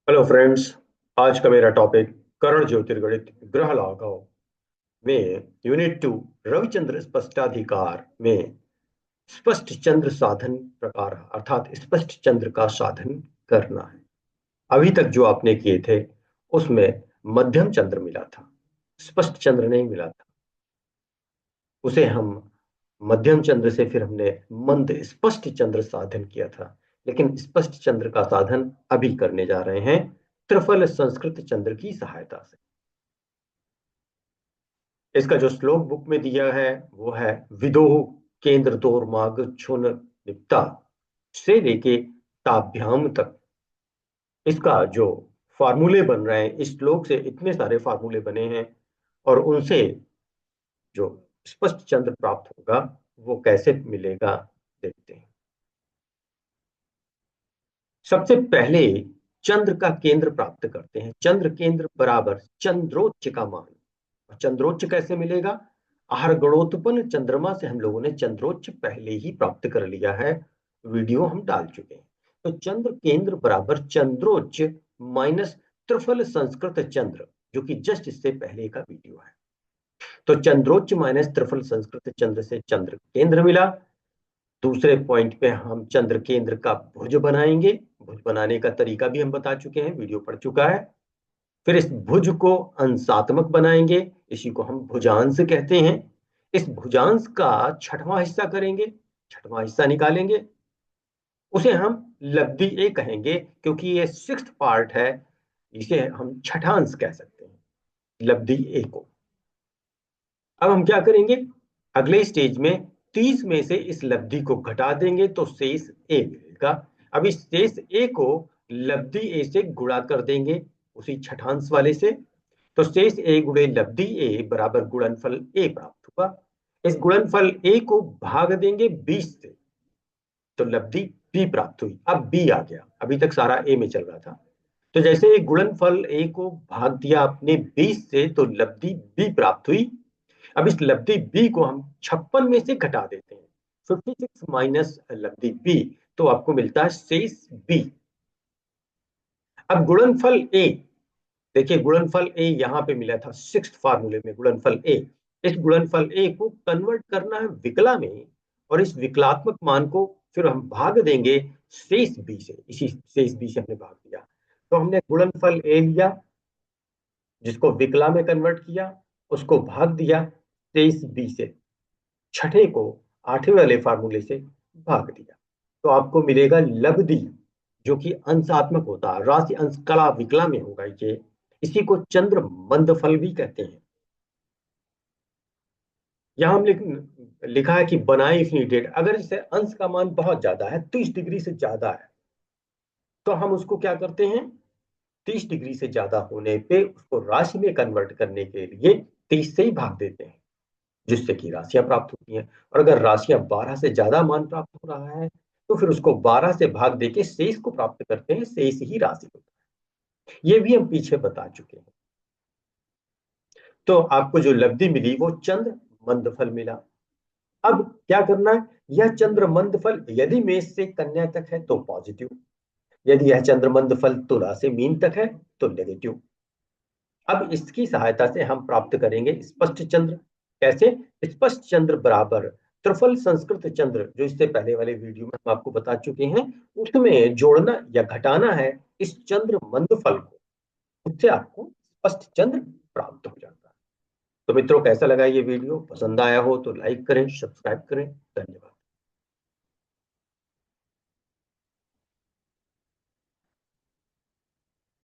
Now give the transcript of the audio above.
Hello friends. आज का मेरा टॉपिक कर्ण ज्योतिर्गणित ग्रह लाघव में यूनिट 2 रविचंद्र स्पष्टाधिकार में स्पष्ट चंद्र साधन प्रकार अर्थात स्पष्ट चंद्र का साधन करना है। अभी तक जो आपने किए थे उसमें मध्यम चंद्र मिला था, स्पष्ट चंद्र नहीं मिला था। उसे हम मध्यम चंद्र से फिर हमने मंद स्पष्ट चंद्र साधन किया था, लेकिन स्पष्ट चंद्र का साधन अभी करने जा रहे हैं त्रिफल संस्कृत चंद्र की सहायता से। इसका जो श्लोक बुक में दिया है वो है विदोह केंद्र दोर्माग छुन निप्ता से लेके ताभ्याम तक। इसका जो फार्मूले बन रहे हैं, इस श्लोक से इतने सारे फार्मूले बने हैं और उनसे जो स्पष्ट चंद्र प्राप्त होगा वो कैसे मिलेगा देखते हैं। सबसे पहले चंद्र का केंद्र प्राप्त करते हैं। चंद्र केंद्र बराबर चंद्रोच्च का मान। और चंद्रोच्च कैसे मिलेगा? आहार गणोत्पन्न चंद्रमा से हम लोगों ने चंद्रोच्च पहले ही प्राप्त कर लिया है, वीडियो हम डाल चुके हैं। तो चंद्र केंद्र बराबर चंद्रोच्च माइनस त्रिफल संस्कृत चंद्र, जो कि जस्ट इससे पहले का वीडियो है। तो चंद्रोच्च माइनस त्रिफल संस्कृत चंद्र से चंद्र केंद्र मिला। दूसरे पॉइंट पे हम चंद्र केंद्र का भुज बनाएंगे। भुज बनाने का तरीका भी हम बता चुके हैं, वीडियो पड़ चुका है। फिर इस भुज को अंशात्मक बनाएंगे, इसी को हम भुजांश कहते हैं। इस भुजांश का छठवां हिस्सा करेंगे, छठवां हिस्सा निकालेंगे, उसे हम लब्धि ए कहेंगे क्योंकि ये सिक्स्थ पार्ट है। इसे हम छठांश कह सकते हैं, लब्धि ए को। अब हम क्या करेंगे? अगले स्टेज में 30 में से इस लब्धि को घटा देंगे तो शेष ए मिलेगा। अब इस शेष ए को लब्धि ए से गुणा कर देंगे, उसी छठांश वाले से। तो शेष ए गुणे लब्धि ए बराबर गुणनफल ए प्राप्त हुआ। इस गुणनफल ए को भाग देंगे 20 से, तो लब्धि बी प्राप्त हुई। अब बी आ गया, अभी तक सारा ए में चल रहा था। तो जैसे ही गुणनफल ए को भाग दिया आपने 20 से, तो लब्धि बी प्राप्त हुई। अब इस लब्धि बी को हम 56 में से घटा देते हैं, 56 माइनस लब्धि बी, तो आपको मिलता है शेष बी। अब गुणनफल ए, देखिए गुणनफल ए यहां पे मिला था सिक्स्थ फार्मूले में, गुणनफल ए। इस गुणनफल ए को कन्वर्ट करना है विकला में, और इस विकलात्मक मान को फिर हम भाग देंगे शेष बी से। इसी शेष बी से हमने भाग दिया, तो हमने गुणनफल ए लिया, जिसको विकला में कन्वर्ट किया, उसको भाग दिया शेष बी से, छठे को आठवें वाले फार्मूले से भाग दिया, तो आपको मिलेगा लब्धि, जो कि अंशात्मक होता है, राशि अंश कला विकला में होगा ये। इसी को चंद्र मंदफल भी कहते हैं। यहां हम लिखा है कि बनाए इफ नीडेड, अगर जैसे अंश का मान बहुत ज्यादा है, 30 डिग्री से ज्यादा है, तो हम उसको क्या करते हैं? 30 डिग्री से ज्यादा होने पे उसको राशि में कन्वर्ट करने के लिए 30 से ही भाग देते हैं, जिससे कि राशियां प्राप्त होती हैं। और अगर राशियां 12 से ज्यादा मान प्राप्त हो रहा है, तो फिर उसको 12 से भाग देके शेष को प्राप्त करते हैं, शेष ही राशि होता है। ये भी हम पीछे बता चुके हैं। तो आपको जो लब्धि मिली वो चंद्र मंदफल मिला। अब क्या करना है? यह चंद्र मंदफल यदि मेष से कन्या तक है तो पॉजिटिव, यदि यह चंद्र मंदफल तुला से मीन तक है तो नेगेटिव। अब इसकी सहायता से हम प्राप्त करेंगे स्पष्ट चंद्र। कैसे? स्पष्ट चंद्र बराबर त्रिफल संस्कृत चंद्र, जो इससे पहले वाले वीडियो में हम आपको बता चुके हैं, उसमें जोड़ना या घटाना है इस चंद्र मंदफल को, उससे आपको स्पष्ट चंद्र प्राप्त हो जाता है। तो मित्रों, कैसा लगा ये वीडियो? पसंद आया हो तो लाइक करें, सब्सक्राइब करें। धन्यवाद।